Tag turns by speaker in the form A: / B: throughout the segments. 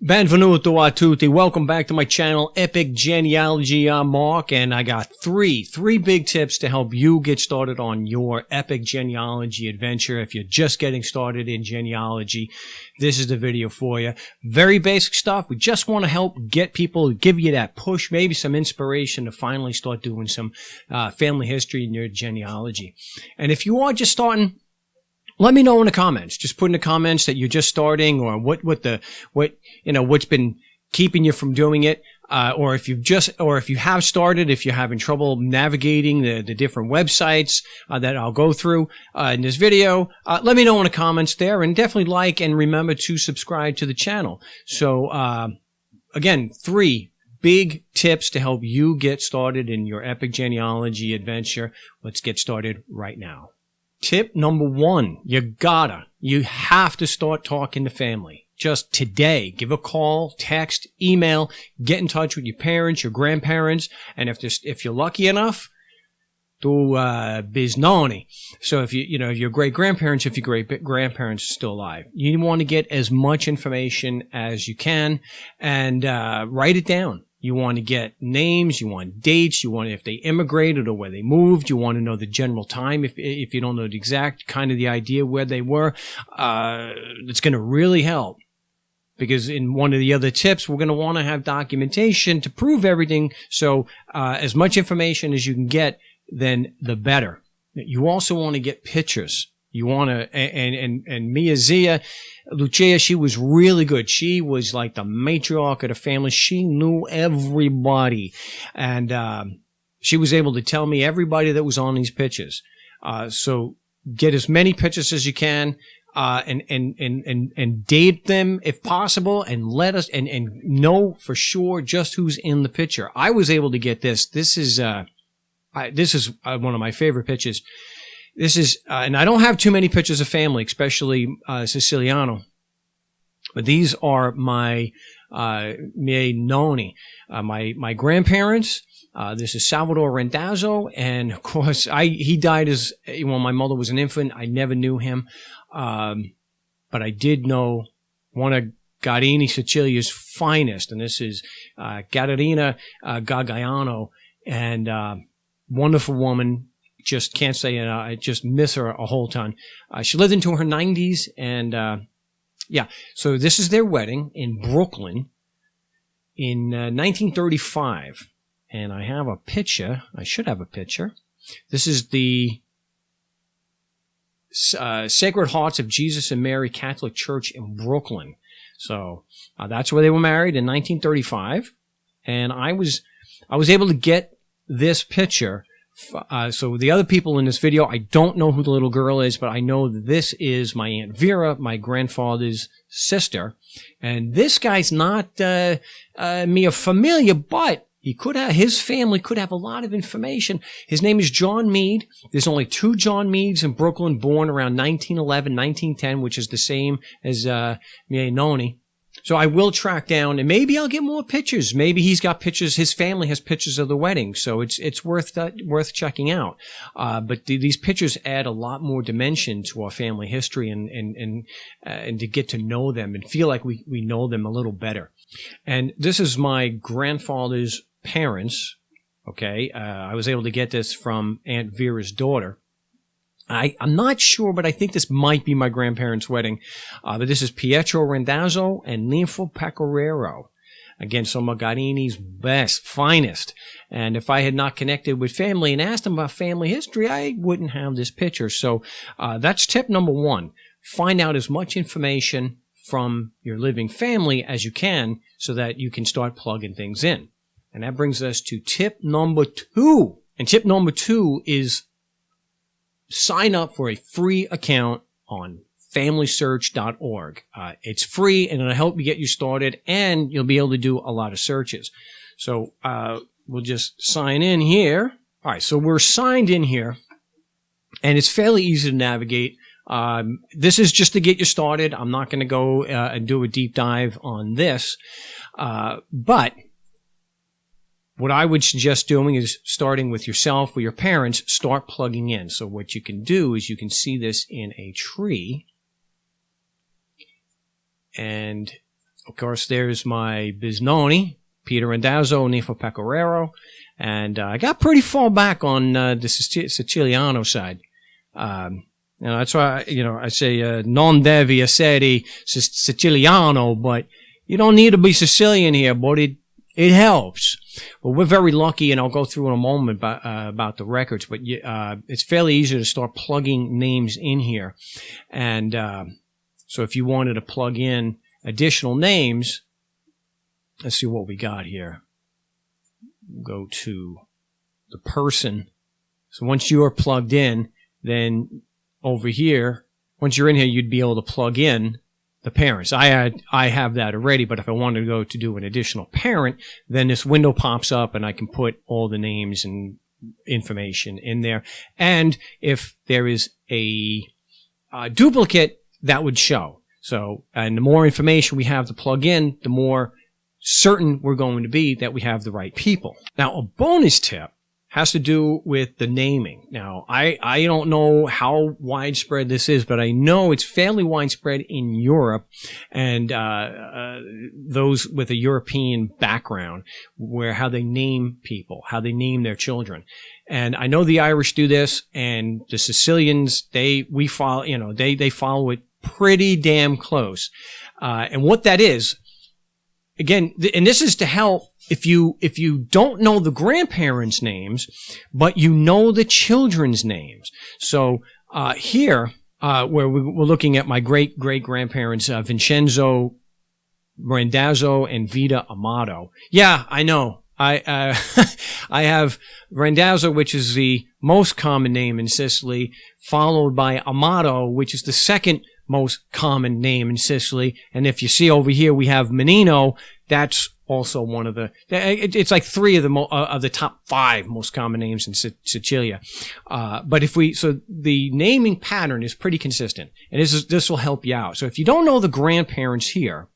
A: Benvenuto a tutti. Welcome back to my channel, Epic Genealogy. I'm Mark, and I got three big tips to help you get started on your epic genealogy adventure. If you're just getting started in genealogy, this is the video for you. Very basic stuff. We just want to help get people, give you that push, maybe some inspiration to finally start doing some family history in your genealogy. And if you are just starting, let me know in the comments. Just put in the comments that you're just starting, or what's been keeping you from doing it, or if you have started, if you're having trouble navigating the different websites that I'll go through in this video. Let me know in the comments there, and definitely like and remember to subscribe to the channel. So again, 3 big tips to help you get started in your epic genealogy adventure. Let's get started right now. Tip number 1, you have to start talking to family. Just today, give a call, text, email, get in touch with your parents, your grandparents, and if you're lucky enough, to biznoni. So if your great-grandparents, if your great-grandparents are still alive, you want to get as much information as you can and write it down. You want to get names, you want dates, you want if they immigrated or where they moved, you want to know the general time if you don't know the exact kind of the idea where they were. It's going to really help, because in one of the other tips, we're going to want to have documentation to prove everything. So as much information as you can get, then the better. You also want to get pictures. You want to, and Mia Zia, Lucia, she was really good. She was like the matriarch of the family. She knew everybody. And she was able to tell me everybody that was on these pictures. So get as many pictures as you can, and date them if possible, and let us, and know for sure just who's in the picture. I was able to get this. This is one of my favorite pictures. This is, and I don't have too many pictures of family, especially Siciliano, but these are my miei nonni, my grandparents. This is Salvador Randazzo, and of course, he died when my mother was an infant. I never knew him, but I did know one of Gardini Sicilia's finest, and this is Caterina Gagliano, and wonderful woman. Just can't say it. I just miss her a whole ton. She lived into her 90s, and yeah. So this is their wedding in Brooklyn in 1935, and I have a picture. I should have a picture. This is the Sacred Hearts of Jesus and Mary Catholic Church in Brooklyn. So that's where they were married in 1935, and I was able to get this picture. So the other people in this video, I don't know who the little girl is, but I know that this is my Aunt Vera, my grandfather's sister. And this guy's not me a familiar, but his family could have a lot of information. His name is John Mead. There's only 2 John Meads in Brooklyn, born around 1911, 1910, which is the same as miei nonni. So I will track down, and maybe I'll get more pictures. Maybe he's got pictures. His family has pictures of the wedding, so it's worth checking out. But these pictures add a lot more dimension to our family history, and to get to know them and feel like we know them a little better. And this is my grandfather's parents. Okay, I was able to get this from Aunt Vera's daughter. I'm not sure, but I think this might be my grandparents' wedding. But this is Pietro Randazzo and Ninfo Pecoraro. Again, some of Gardini's finest. And if I had not connected with family and asked them about family history, I wouldn't have this picture. So that's tip number 1. Find out as much information from your living family as you can, so that you can start plugging things in. And that brings us to tip number 2. And tip number 2 is sign up for a free account on Familysearchorg. It's free, and it'll help you get you started, and you'll be able to do a lot of searches. So we'll just sign in here. All right, so we're signed in here, and it's fairly easy to navigate. This is just to get you started. I'm not going to go and do a deep dive on this, but what I would suggest doing is starting with yourself or your parents, start plugging in. So what you can do is you can see this in a tree. And Of course, there's my Biznoni, Peter Randazzo, Nifo Pecoraro, and I got pretty far back on the Siciliano side. That's why I say non devi essere Siciliano, but you don't need to be Sicilian here, but it helps. Well, we're very lucky, and I'll go through in a moment about the records, but it's fairly easy to start plugging names in here. And so if you wanted to plug in additional names, let's see what we got here. Go to the person. So once you are plugged in, then over here, once you're in here, you'd be able to plug in the parents. I have that already, but if I wanted to go to do an additional parent, then this window pops up and I can put all the names and information in there. And if there is a duplicate, that would show. So, and the more information we have to plug in, the more certain we're going to be that we have the right people. Now, a bonus tip has to do with the naming. Now, I don't know how widespread this is, but I know it's fairly widespread in Europe and those with a European background, where how they name people, how they name their children. And I know the Irish do this, and the Sicilians, they follow it pretty damn close. And what that is, again, and this is to help if you don't know the grandparents' names, but you know the children's names. So here, where we're looking at my great-great-grandparents, Vincenzo Randazzo and Vita Amato. Yeah, I know. I have Randazzo, which is the most common name in Sicily, followed by Amato, which is the second most common name in Sicily. And if you see over here, we have Menino. That's also one of the, it's like three of the top 5 most common names in Sicilia. But so the naming pattern is pretty consistent, and this will help you out. So if you don't know the grandparents here,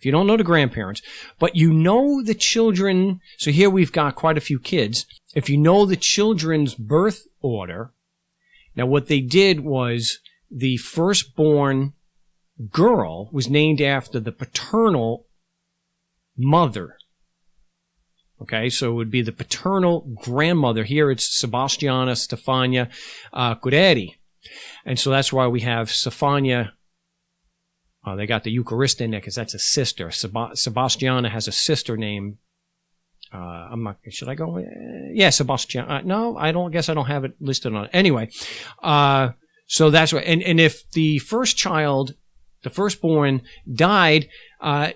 A: but you know the children, so here we've got quite a few kids. If you know the children's birth order, now what they did was the firstborn girl was named after the paternal mother. Okay, so it would be the paternal grandmother. Here it's Sebastiana Stefania Cureri. And so that's why we have Stefania. They got the Eucharist in there because that's a sister. Sebastiana has a sister named, should I go? Yeah, Sebastiana. No, I guess I don't have it listed on it. Anyway, so that's right. And if the firstborn died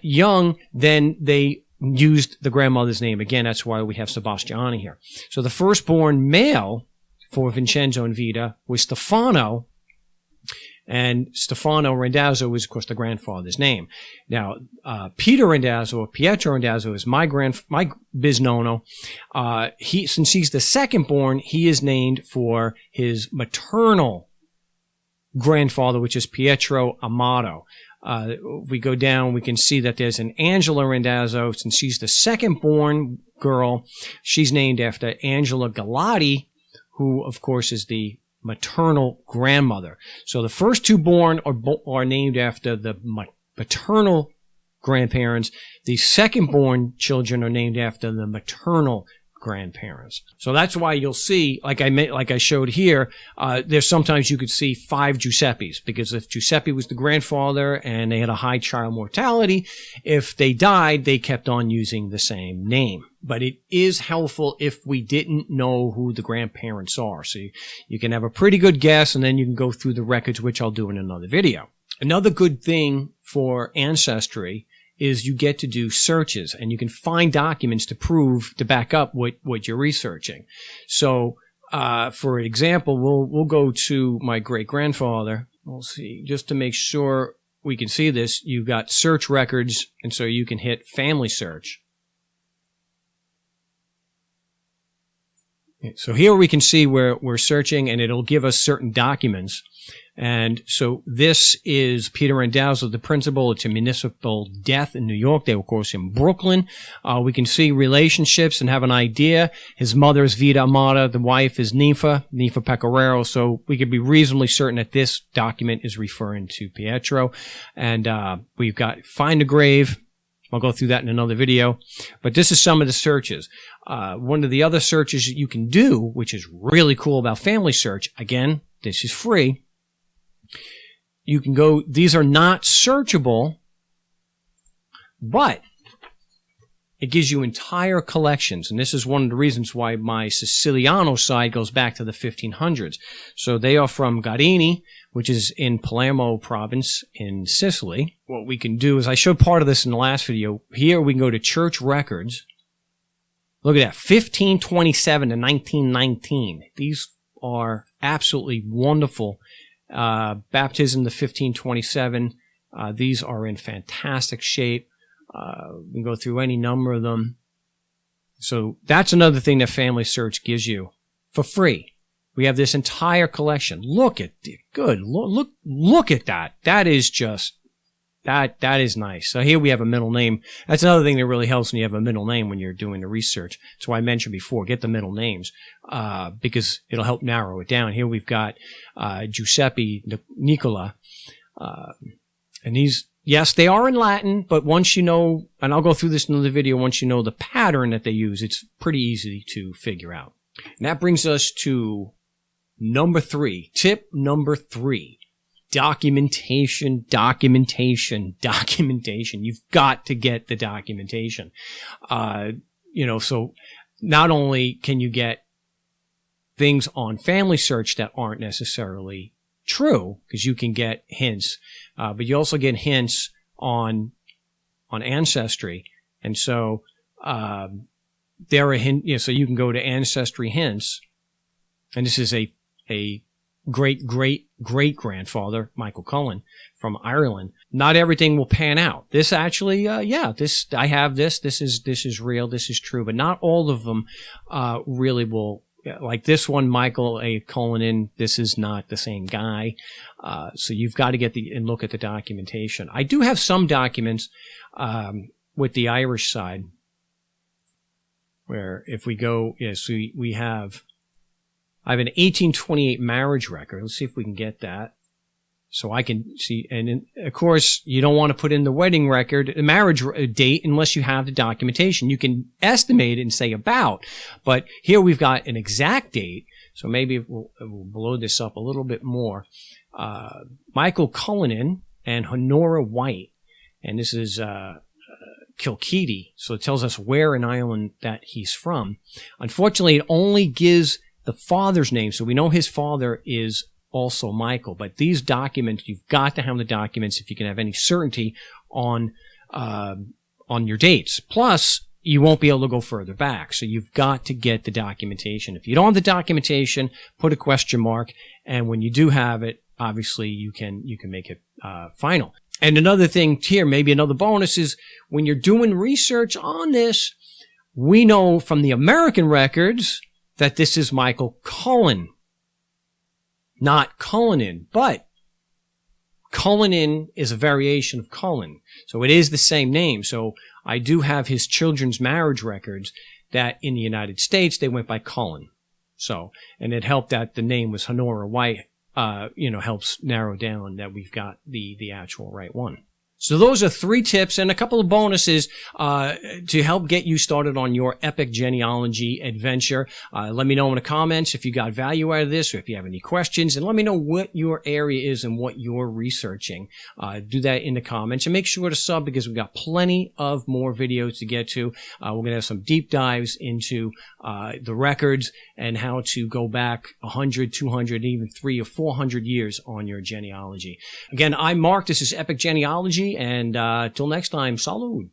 A: young, then they used the grandmother's name. Again, that's why we have Sebastiana here. So the firstborn male for Vincenzo and Vita was Stefano, and Stefano Randazzo is, of course, the grandfather's name. Now, Peter Randazzo, or Pietro Randazzo, is my bisnono. Since he's the second born, he is named for his maternal grandfather, which is Pietro Amato. If we go down, we can see that there's an Angela Randazzo. Since she's the second born girl, she's named after Angela Galati, who, of course, is the maternal grandmother. So the first 2 born are named after the paternal grandparents. The second born children are named after the maternal grandparents. So that's why you'll see, like I showed here, there's sometimes you could see 5 Giuseppes, because if Giuseppe was the grandfather and they had a high child mortality, if they died, they kept on using the same name. But it is helpful if we didn't know who the grandparents are. So you can have a pretty good guess, and then you can go through the records, which I'll do in another video. Another good thing for Ancestry is you get to do searches, and you can find documents to back up what you're researching. So, for example, we'll go to my great-grandfather. We'll see, just to make sure we can see this, you've got search records, and so you can hit Family Search. So here we can see where we're searching, and it'll give us certain documents. And so this is Peter Randazzo, the principal. It's a municipal death in New York. They were, of course, in Brooklyn. We can see relationships and have an idea. His mother is Vita Amata. The wife is Nifa Pecoraro. So we could be reasonably certain that this document is referring to Pietro. And we've got Find a Grave. I'll go through that in another video. But this is some of the searches. One of the other searches that you can do, which is really cool about Family Search, again, this is free. You can go, these are not searchable, but it gives you entire collections. And this is one of the reasons why my Siciliano side goes back to the 1500s. So they are from Garini, which is in Palermo province in Sicily. What we can do is, I showed part of this in the last video. Here we can go to church records. Look at that, 1527 to 1919. These are absolutely wonderful. Baptism to 1527. These are in fantastic shape. We can go through any number of them. So that's another thing that Family Search gives you for free. We have this entire collection. Look at it. Good. Look at that. That is just, that is nice. So here we have a middle name. That's another thing that really helps when you have a middle name when you're doing the research. That's why I mentioned before, get the middle names, because it'll help narrow it down. Here we've got, Giuseppe Nicola, and these, yes, they are in Latin, but once you know, and I'll go through this in another video, once you know the pattern that they use, it's pretty easy to figure out. And that brings us to number 3. Tip number 3. Documentation. You've got to get the documentation. So not only can you get things on Family Search that aren't necessarily true, because you can get hints, but you also get hints on Ancestry. And so, there are hints, so you can go to Ancestry hints, and this is a great-great-great-grandfather, Michael Cullen, from Ireland. Not everything will pan out. This actually, I have this is real, this is true, but not all of them, really will. Like this one, Michael A. Cullen, this is not the same guy. So you've got to get and look at the documentation. I do have some documents, with the Irish side, where if we go, so I have an 1828 marriage record. Let's see if we can get that. So I can see, and of course, you don't want to put in the wedding record, the marriage date, unless you have the documentation. You can estimate it and say about, but here we've got an exact date. So maybe we'll blow this up a little bit more. Michael Cullinan and Honora White, and this is Kilkee, so it tells us where in Ireland that he's from. Unfortunately, it only gives the father's name, so we know his father is also Michael. But these documents, you've got to have the documents if you can have any certainty on your dates. Plus, you won't be able to go further back, so you've got to get the documentation. If you don't have the documentation, put a question mark, and when you do have it, obviously you can make it final. And another thing here, maybe another bonus, is when you're doing research on this, we know from the American records that this is Michael Cullen, not Cullinan, but Cullinan is a variation of Cullen. So it is the same name. So I do have his children's marriage records that in the United States, they went by Cullen. So, and it helped that the name was Honora White, helps narrow down that we've got the actual right one. So those are 3 tips and a couple of bonuses to help get you started on your epic genealogy adventure. Let me know in the comments if you got value out of this or if you have any questions, and let me know what your area is and what you're researching. Do that in the comments, and make sure to sub, because we've got plenty of more videos to get to. We're going to have some deep dives into the records and how to go back 100, 200, even 300 or 400 years on your genealogy. Again, I'm Mark. This is Epic Genealogy. And till next time, salud.